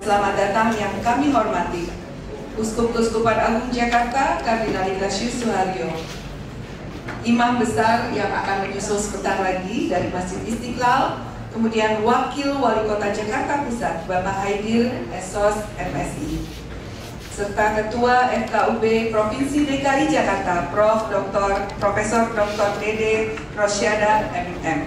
Selamat datang yang kami hormati Uskup Keuskupan Agung Jakarta Kardinal Ignatius Suharyo, Imam Besar yang akan menyusul sebentar lagi dari Masjid Istiqlal, kemudian Wakil Wali Kota Jakarta Pusat Bapak Haidir Esos MSI, serta Ketua FKUB Provinsi DKI Jakarta Profesor Dr. Dede Rosyada MM,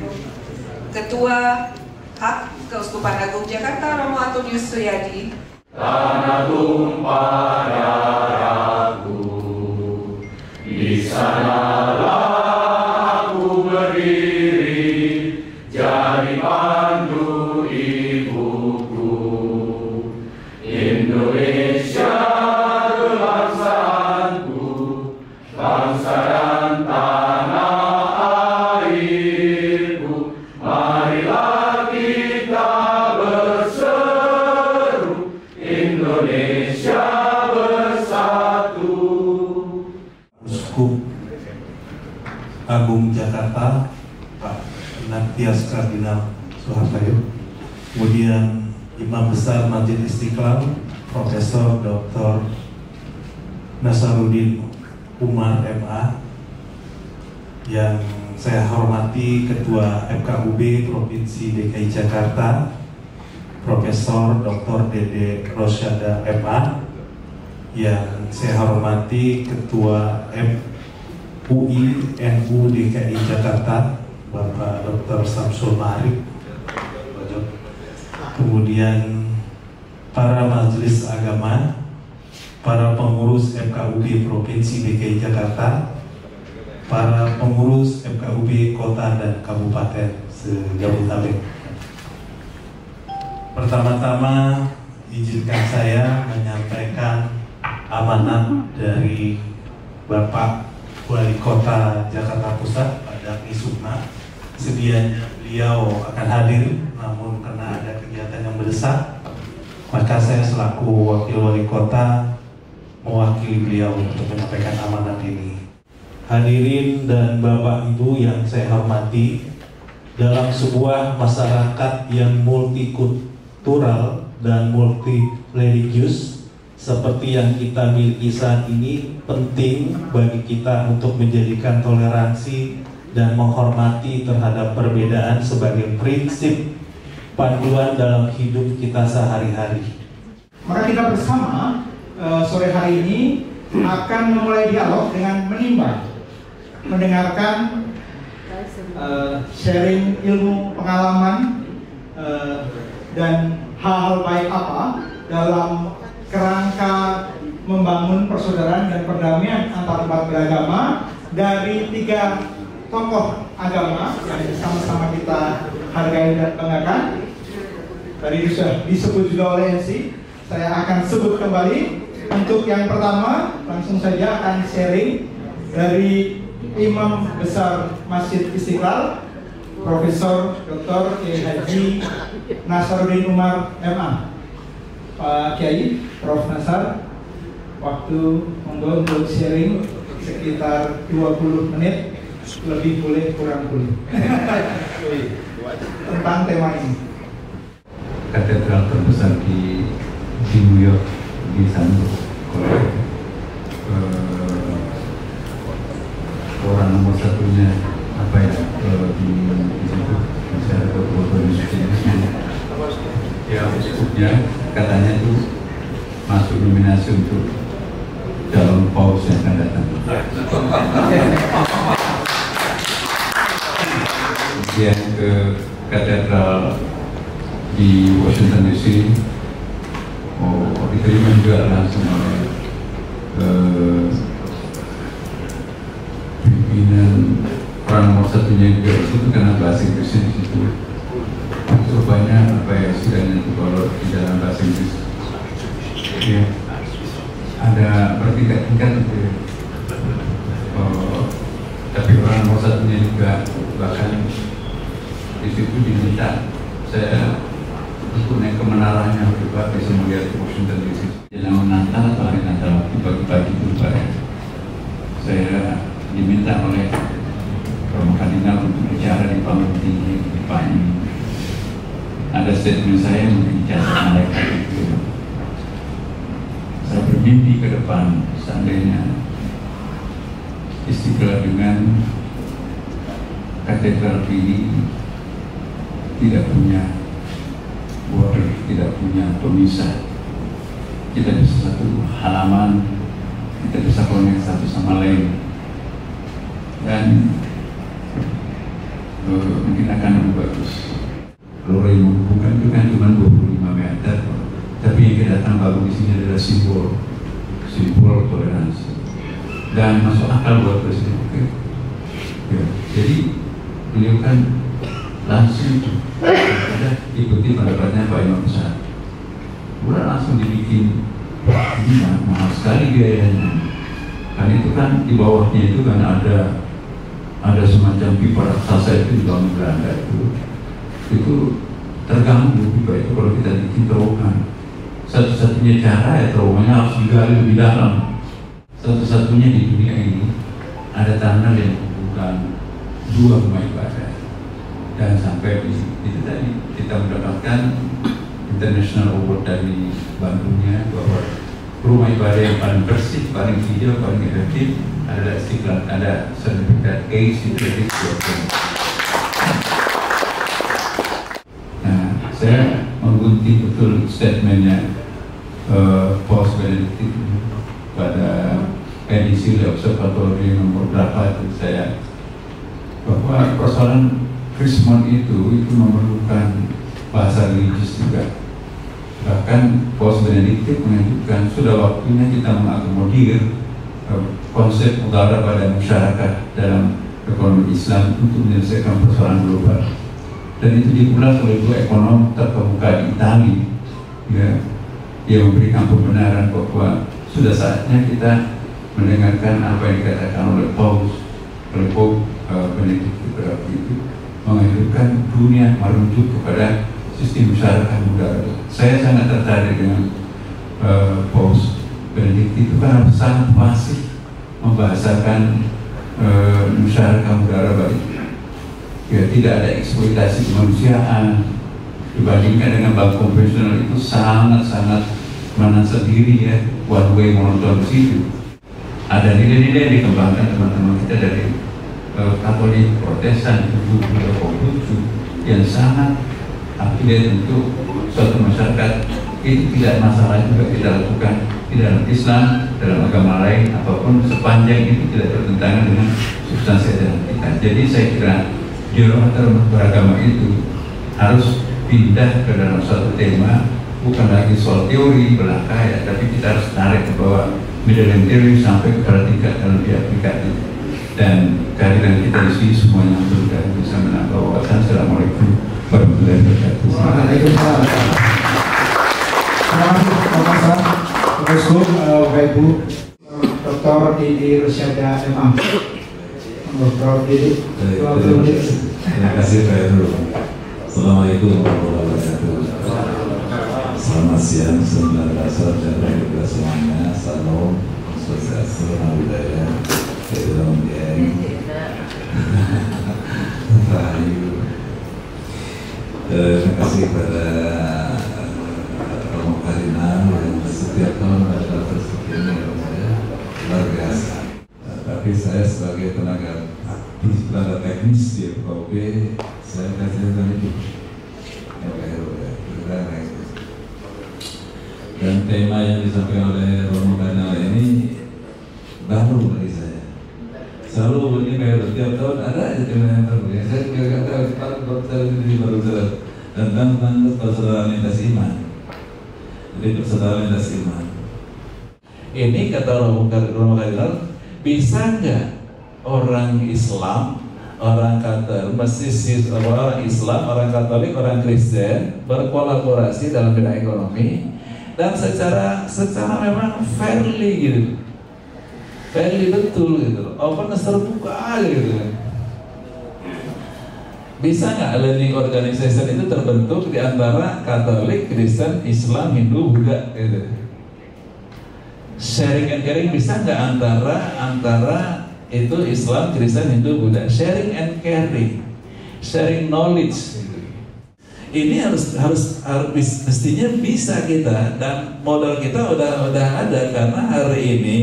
Ketua Hak Keuskupan Agung Jakarta Romo Antonius Suyadi. Tanah tumpah darahku, di sanalah aku berdiri, jadi pandu ibuku. Indonesia kebangsaanku, bangsa dan tanah airku. Marilah kita berseru, Indonesia bersatu. Uskup Agung Jakarta Pak Ignatius Kardinal Suharyo, kemudian Imam Besar Masjid Istiqlal Profesor Dr. Nasaruddin Umar MA, yang saya hormati Ketua FKUB Provinsi DKI Jakarta Profesor Dr. Dede Rosyada MA, yang saya hormati Ketua MUI NU DKI Jakarta Bapak Dr. Samsul Ma'arif, kemudian para majelis agama, para pengurus FKUB Provinsi DKI Jakarta, para pengurus FKUB Kota dan Kabupaten se-Jabodetabek. Pertama-tama izinkan saya menyampaikan amanat dari Bapak Wali Kota Jakarta Pusat Pak Daphni Sukma. Sedianya beliau akan hadir, namun karena ada kegiatan yang mendesak, maka saya selaku Wakil Wali Kota mewakili beliau untuk menyampaikan amanat ini. Hadirin dan Bapak Ibu yang saya hormati, dalam sebuah masyarakat yang multikultural dan multireligius seperti yang kita miliki saat ini, penting bagi kita untuk menjadikan toleransi dan menghormati terhadap perbedaan sebagai prinsip panduan dalam hidup kita sehari-hari. Maka kita bersama sore hari ini akan memulai dialog dengan menimbang, mendengarkan sharing ilmu pengalaman dan hal-hal baik apa dalam kerangka membangun persaudaraan dan perdamaian antar umat beragama dari 3 tokoh agama yang sama-sama kita hargai dan banggakan. Tadi sudah disebut juga oleh MC, saya akan sebut kembali. Untuk yang pertama, langsung saja akan sharing dari Imam Besar Masjid Istiqlal, Profesor Dr. Haji Nasaruddin Umar MA. Pak Kiai, Prof. Nasar, waktu monggo untuk sharing sekitar 20 menit, lebih boleh kurang boleh, tentang tema ini. Katedral terbesar di New York, di San Korea, orang nomor satunya apa ya di situ masih ada foto di sini ya, uskupnya katanya itu masuk nominasi untuk calon paus yang akan datang. Kemudian ke katedral di Washington DC, diterima juga langsung oleh pimpinan orang nomor satunya juga di situ karena bahasa Inggrisnya di situ. Cukup banyak apa ya istilahnya itu kalau di dalam bahasa Inggris ya, ada bertingkat-tingkat gitu ya. Tapi orang nomor satunya juga bahkan di situ diminta saya untuk naik ke menaranya juga bisa melihat Washington DC. Jangan menantang atau hari Natal pagi-pagi itu Pak, saya diminta oleh Romo Kardinal untuk bicara di panggung tinggi di Pak ada statement saya yang mencatat mereka itu. Saya bermimpi ke depan seandainya Istiqlal dengan katedral ini tidak punya border, tidak punya pemisah. Kita bisa satu halaman, kita bisa connect satu sama lain, dan mungkin akan lebih bagus. Kalau yang menghubungkan itu kan cuma 25 meter, tapi yang kita datang baru di sini adalah simbol toleransi dan masuk akal buat Presiden. Ya, jadi beliau kan langsung ikuti pendapatnya Pak Imam Besar. Udah langsung dibikin ini mahal sekali biayanya. Kan itu kan di bawahnya itu kan ada semacam pipa raksasa itu di dalam Belanda itu terganggu pipa itu kalau kita bikin terowongan. Satu-satunya cara ya terowongannya harus digali lebih dalam. Satu-satunya di dunia ini ada tanah yang menghubungkan dua rumah ibadah, dan sampai itu tadi kita mendapatkan International Award dari Bandungnya bahwa rumah ibadah yang paling bersih, paling hijau, paling efektif adalah Istiqlal, ada sertifikat A Citrix. Nah, saya menggunting betul statementnya Paus Benedict pada edisi observatori nomor berapa itu saya, bahwa persoalan Krismon itu memerlukan bahasa religius juga. Bahkan Paus Benedict menunjukkan sudah waktunya kita mengakomodir konsep udara pada masyarakat dalam ekonomi Islam untuk menyelesaikan persoalan global. Dan itu diulas oleh dua ekonom terkemuka di Itali, ya, yang memberikan pembenaran bahwa sudah saatnya kita mendengarkan apa yang dikatakan oleh Paus, oleh Pope Benedict itu, menganjurkan dunia merujuk kepada sistem masyarakat udara. Saya sangat tertarik dengan Paus Benedict itu karena sangat masif membahasakan masyarakat udara baik. Ya, tidak ada eksploitasi kemanusiaan dibandingkan dengan bank konvensional itu sangat-sangat menansa diri, ya, one way monoton di situ. Ada nilai-nilai yang dikembangkan teman-teman kita dari Katolik, Protestan, Konghucu yang sangat update untuk suatu masyarakat. Itu tidak masalah juga kita lakukan di dalam Islam, dalam agama lain apapun, sepanjang itu tidak bertentangan dengan substansi ajaran kita. Jadi saya kira dialog antar beragama itu harus pindah ke dalam suatu tema, bukan lagi soal teori belaka, ya, tapi kita harus tarik ke bawah middle theory sampai kepada tingkat dalam diaplikatif. Dan kehadiran kita di sini semuanya sudah bisa menambah wawasan. Assalamualaikum warahmatullahi wabarakatuh. Waalaikumsalam. Terima kasih Pak Presiden, Bapak Ibu, Dr. Didi Rusyada MA. Dr. Didi. Terima kasih Pak Heru. Assalamualaikum warahmatullahi wabarakatuh. Selamat siang, saudara dan juga semuanya. Salam, swastiastu, namo buddhaya. Salam geng. Rahayu. Terima kasih kepada Romo Kardinal yang setiap tahun adalah persekian saya luar biasa. Tapi saya sebagai tenaga teknis di FKUP, saya kasih itu. Dan tema yang disampaikan oleh Romo Kardinal ini baru bagi saya. Selalu ini kayak setiap tahun ada aja tema yang baru. Ya, saya juga nggak tahu ini baru tentang persaudaraan lintas iman. Jadi persaudaraan lintas iman. Ini kata Romo Kardinal, bisa nggak orang Islam, orang Katolik, orang Islam, orang Katolik, orang Kristen berkolaborasi dalam bidang ekonomi dan secara memang fairly gitu, fairly betul gitu, openness terbuka gitu. Bisa nggak learning organization itu terbentuk di antara Katolik, Kristen, Islam, Hindu, Buddha gitu. Sharing and caring bisa nggak antara itu Islam, Kristen, Hindu, Buddha. Sharing and caring, sharing knowledge gitu. ini harus mestinya bisa kita, dan modal kita udah ada, karena hari ini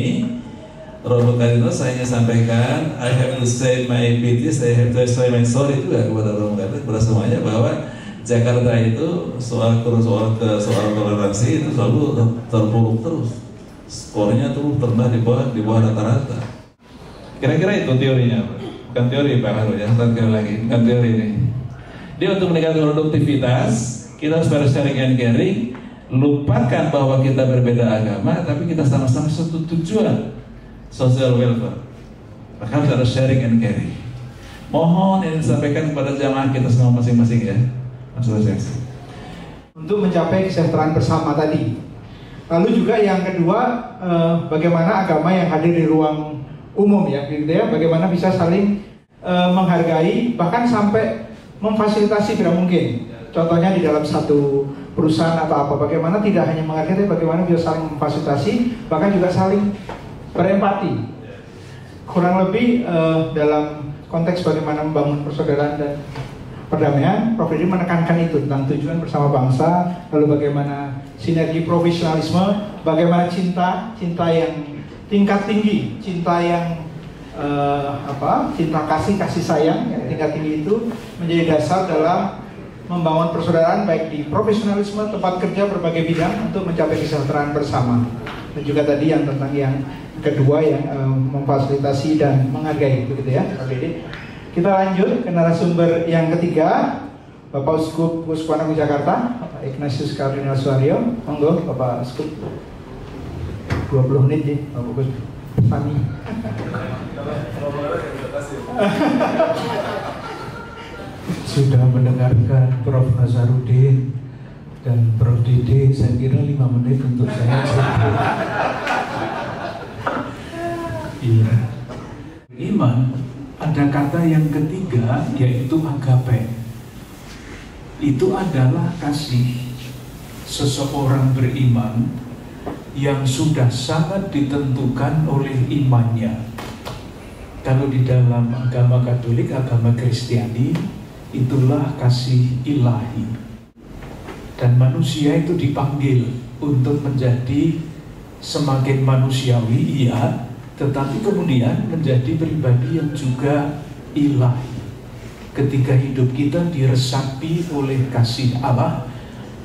Romo Kardinal saya sampaikan, I have to say my pities, I have to say my sorry juga kepada Romo Kardinal, kepada semuanya, bahwa Jakarta itu soal toleransi itu selalu terpuruk terus, skornya tuh pernah di bawah rata-rata. Kira-kira itu teorinya, bukan teori Pak Haru ya, sekali lagi, bukan teori ini. Dia untuk meningkatkan produktivitas, kita harus pada sharing and caring, lupakan bahwa kita berbeda agama, tapi kita sama-sama satu tujuan, social welfare. Maka harus ada sharing and caring. Mohon ini disampaikan kepada jamaah kita semua masing-masing ya. Untuk mencapai kesejahteraan bersama tadi. Lalu juga yang kedua, bagaimana agama yang hadir di ruang umum ya, gitu ya, bagaimana bisa saling menghargai, bahkan sampai memfasilitasi bila mungkin. Contohnya di dalam satu perusahaan atau apa, bagaimana tidak hanya menghargai, tapi bagaimana bisa saling memfasilitasi, bahkan juga saling berempati. Kurang lebih dalam konteks bagaimana membangun persaudaraan dan perdamaian, Prof. Didi menekankan itu tentang tujuan bersama bangsa, lalu bagaimana sinergi profesionalisme, bagaimana cinta yang tingkat tinggi, cinta yang cinta kasih sayang yang tingkat tinggi itu menjadi dasar dalam membangun persaudaraan baik di profesionalisme, tempat kerja, berbagai bidang untuk mencapai kesejahteraan bersama. Dan juga tadi yang tentang yang kedua yang memfasilitasi dan menghargai, begitu ya, Prof. Didi. Kita lanjut ke narasumber yang ketiga, Bapak Uskup Agung Jakarta, Bapak Ignatius Kardinal Suaryo. Monggo Bapak Uskup. 20 menit ya, Bapak Uskup. Sani. Sudah mendengarkan Prof. Nazarudin dan Prof. Didi, saya kira 5 menit untuk saya cukup. Iya. Iman. Ada kata yang ketiga, yaitu agape. Itu adalah kasih seseorang beriman yang sudah sangat ditentukan oleh imannya. Kalau di dalam agama Katolik, agama Kristiani, itulah kasih ilahi. Dan manusia itu dipanggil untuk menjadi semakin manusiawi, iya, tetapi kemudian menjadi pribadi yang juga ilahi. Ketika hidup kita diresapi oleh kasih Allah,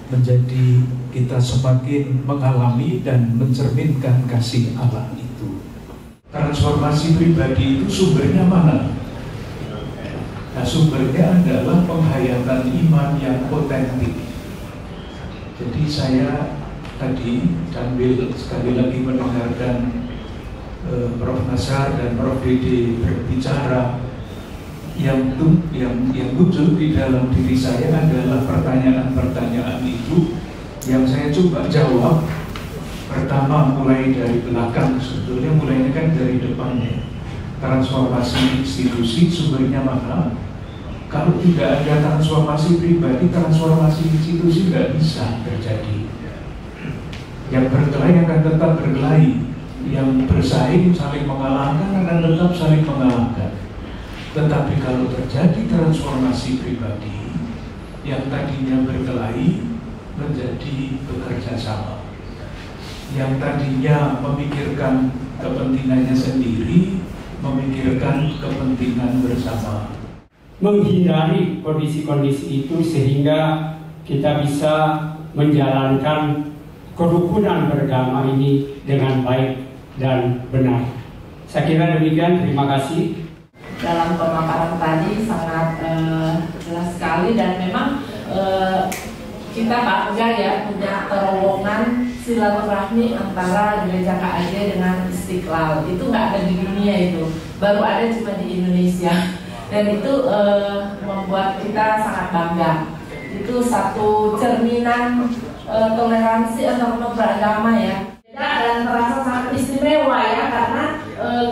menjadi kita semakin mengalami dan mencerminkan kasih Allah itu. Transformasi pribadi itu sumbernya mana? Nah, sumbernya adalah penghayatan iman yang otentik. Jadi saya tadi sambil sekali lagi mendengarkan Prof. Nazar dan Prof. Didi berbicara, yang muncul di dalam diri saya adalah pertanyaan-pertanyaan itu yang saya coba jawab. Pertama, mulai dari belakang, sebetulnya mulainya kan dari depannya. Transformasi institusi sumbernya mana? Kalau tidak ada transformasi pribadi, transformasi institusi tidak bisa terjadi. Yang berkelahi akan tetap berkelahi, yang bersaing saling mengalahkan akan tetap saling mengalahkan. Tetapi kalau terjadi transformasi pribadi, yang tadinya berkelahi menjadi bekerja sama, yang tadinya memikirkan kepentingannya sendiri memikirkan kepentingan bersama. Menghindari kondisi-kondisi itu sehingga kita bisa menjalankan kerukunan beragama ini dengan baik dan benar. Saya kira demikian, terima kasih. Dalam pemaparan tadi sangat jelas sekali, dan memang kita bangga ya punya terowongan silaturahmi antara Gereja KAJ dengan Istiqlal. Itu nggak ada di dunia, itu baru ada cuma di Indonesia, dan itu membuat kita sangat bangga. Itu satu cerminan toleransi antar beragama ya, dan terasa sangat istimewa ya, karena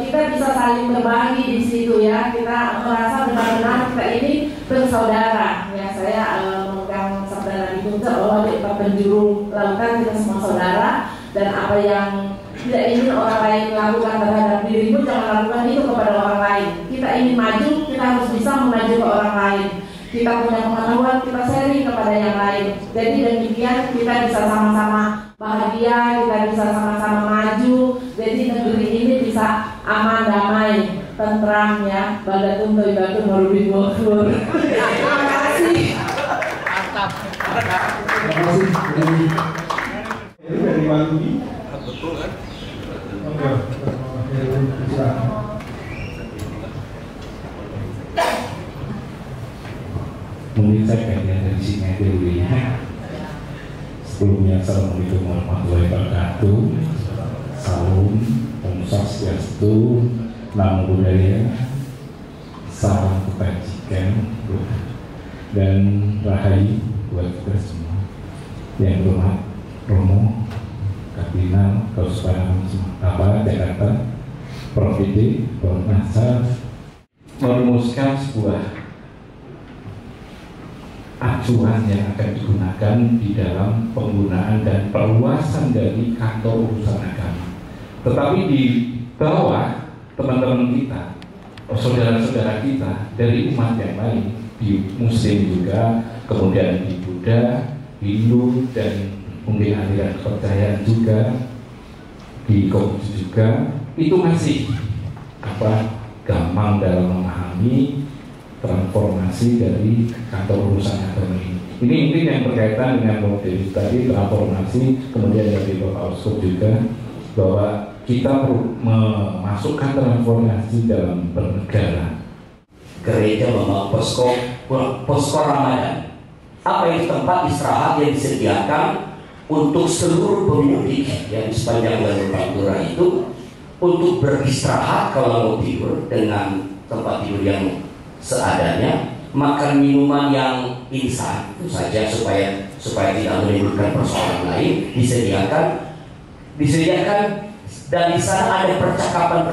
kita bisa saling berbagi di situ ya. Kita merasa benar-benar kita ini bersaudara ya. Saya memegang sabda Nabi Muhammad bahwa kita penjuru lautan, kita semua saudara, dan apa yang tidak ingin orang lain lakukan terhadap dirimu, jangan lakukan itu kepada orang lain. Kita ingin maju, kita harus bisa mengaju ke orang lain. kita punya pengetahuan, kita sharing kepada yang lain. Jadi demikian kita bisa sama-sama bahagia, kita bisa sama-sama maju. Jadi negeri ini bisa aman, damai, tentram ya. Badatum toibatum marubi bokur. Terima kasih. Mantap. Terima kasih dari Waludi. Betul kan? Mungkin saya pengen dari sini dulu ya. Sebelumnya assalamualaikum warahmatullahi wabarakatuh. Salam, Om Swastiastu, Namo Buddhaya, salam kebajikan dan rahayu buat kita semua. Yang hormat Romo Kardinal Kauspadaman Jakarta, Prof. D. Bornasa merumuskan sebuah acuan yang akan digunakan di dalam penggunaan dan perluasan dari kantor urusan agama. Tetapi di bawah teman-teman kita, saudara-saudara kita dari umat yang lain, di Muslim juga, kemudian di Buddha, Hindu, dan mungkin aliran kepercayaan juga, di Konghucu juga, itu masih gampang dalam memahami transformasi dari kantor urusan agama ini. Ini mungkin yang berkaitan dengan model tadi, transformasi, kemudian dari Bapak Uskup juga, bahwa kita perlu memasukkan transformasi dalam bernegara. Gereja membangun posko Ramadan. Apa itu tempat istirahat yang disediakan untuk seluruh pemudik yang di sepanjang jalur Pantura itu untuk beristirahat kalau mau tidur dengan tempat tidur yang seadanya, makan minuman yang instan itu saja supaya tidak menimbulkan persoalan lain, disediakan dan di sana ada percakapan.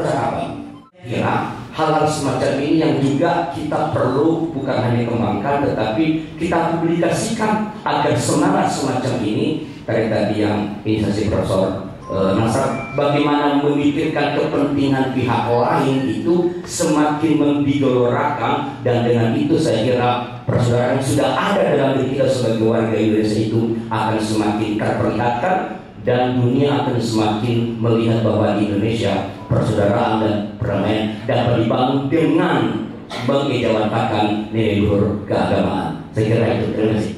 Kira hal-hal semacam ini yang juga kita perlu bukan hanya kembangkan, tetapi kita publikasikan agar semangat semacam ini tadi yang inisiasi Profesor Nasar, bagaimana memikirkan kepentingan pihak lain itu semakin membigorakan, dan dengan itu saya kira persaudaraan sudah ada dalam diri kita sebagai warga Indonesia itu akan semakin terperlihatkan, dan dunia akan semakin melihat bahwa di Indonesia persaudaraan dan perdamaian dapat dibangun dengan mengejawantakan nilai luhur keagamaan. Saya kira itu. Terima kasih.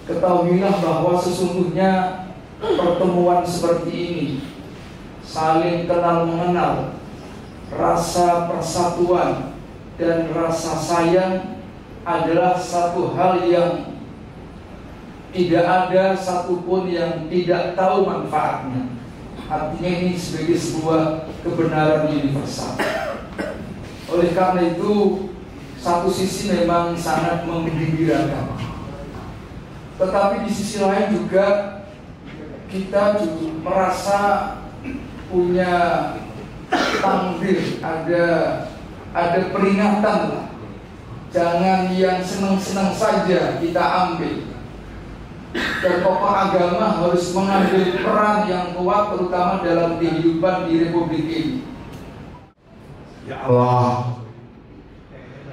Ketahuilah bahwa sesungguhnya pertemuan seperti ini, saling kenal mengenal, rasa persatuan dan rasa sayang adalah satu hal yang tidak ada satupun yang tidak tahu manfaatnya. Artinya ini sebagai sebuah kebenaran universal. Oleh karena itu, satu sisi memang sangat menggembirakan, tetapi di sisi lain juga kita juga merasa punya takdir, ada peringatan lah. Jangan yang senang-senang saja kita ambil. Dan tokoh agama harus mengambil peran yang kuat, terutama dalam kehidupan di Republik ini. Ya Allah,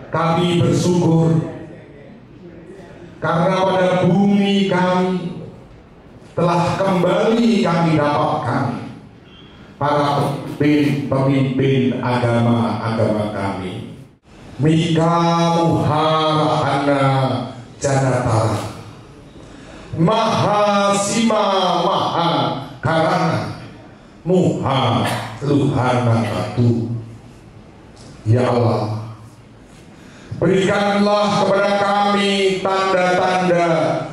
kami bersyukur karena pada bumi kami telah kembali kami dapatkan para pemimpin agama-agama kami. Mika Muharahana Janatara, Maha Sima Maha Karana, Muha Luhana Batu. Ya Allah, berikanlah kepada kami tanda-tanda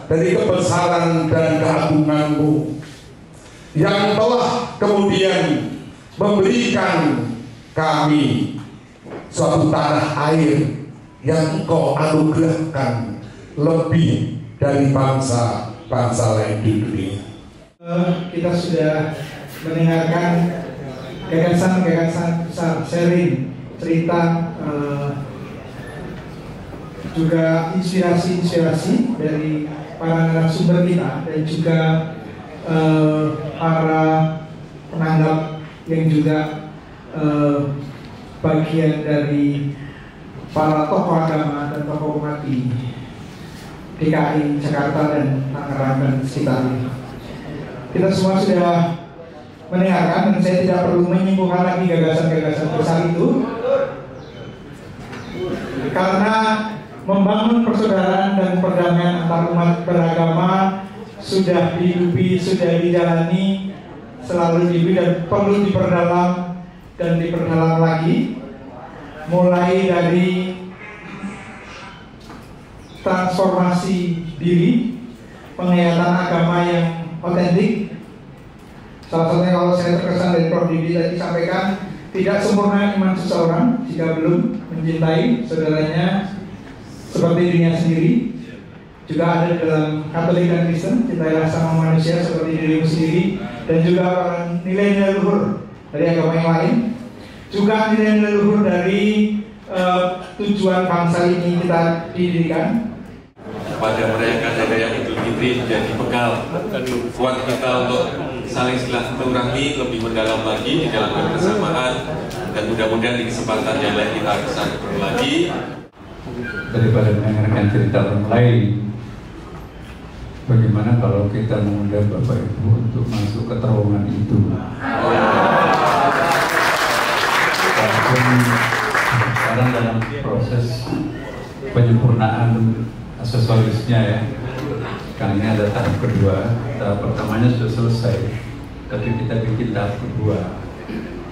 dari kebesaran dan keagungan-Mu yang telah kemudian memberikan kami suatu tanah air yang Engkau anugerahkan lebih dari bangsa-bangsa lain di dunia. Kita sudah mendengarkan gagasan-gagasan besar, sharing cerita, juga inspirasi-inspirasi dari para narasumber kita, dan juga para penanggap yang juga bagian dari para tokoh agama dan tokoh umat ini. DKI Jakarta dan Tangerang dan sekitarnya. Kita semua sudah mendengarkan dan saya tidak perlu menyimpulkan lagi gagasan-gagasan besar itu, karena membangun persaudaraan dan perdamaian antar umat beragama sudah dihidupi, sudah dijalani, selalu dihidupi dan perlu diperdalam dan diperdalam lagi, mulai dari transformasi diri, penghayatan agama yang otentik. Salah satunya kalau saya terkesan dari Prof. Didi tadi sampaikan, tidak sempurna iman seseorang jika belum mencintai saudaranya seperti dirinya sendiri. Juga ada dalam Katolik dan Kristen, cintailah sama manusia seperti dirimu sendiri, dan juga nilai-nilai luhur dari agama yang lain. Juga nilai-nilai luhur dari tujuan bangsa ini kita didirikan. Pada merayakan Hari Raya Idul Fitri menjadi bekal buat kita untuk saling silaturahmi lebih mendalam lagi di dalam kebersamaan, dan mudah-mudahan di kesempatan yang lain kita bisa ketemu lagi. Daripada mendengarkan cerita orang lain, bagaimana kalau kita mengundang Bapak Ibu untuk masuk ke terowongan itu? Sekarang dalam proses penyempurnaan aksesorisnya ya. Kali ini ada tahap kedua. Tahap pertamanya sudah selesai, tapi kita bikin tahap kedua,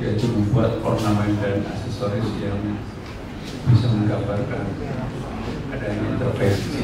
yaitu membuat ornamen dan aksesoris yang bisa menggambarkan adanya intervensi.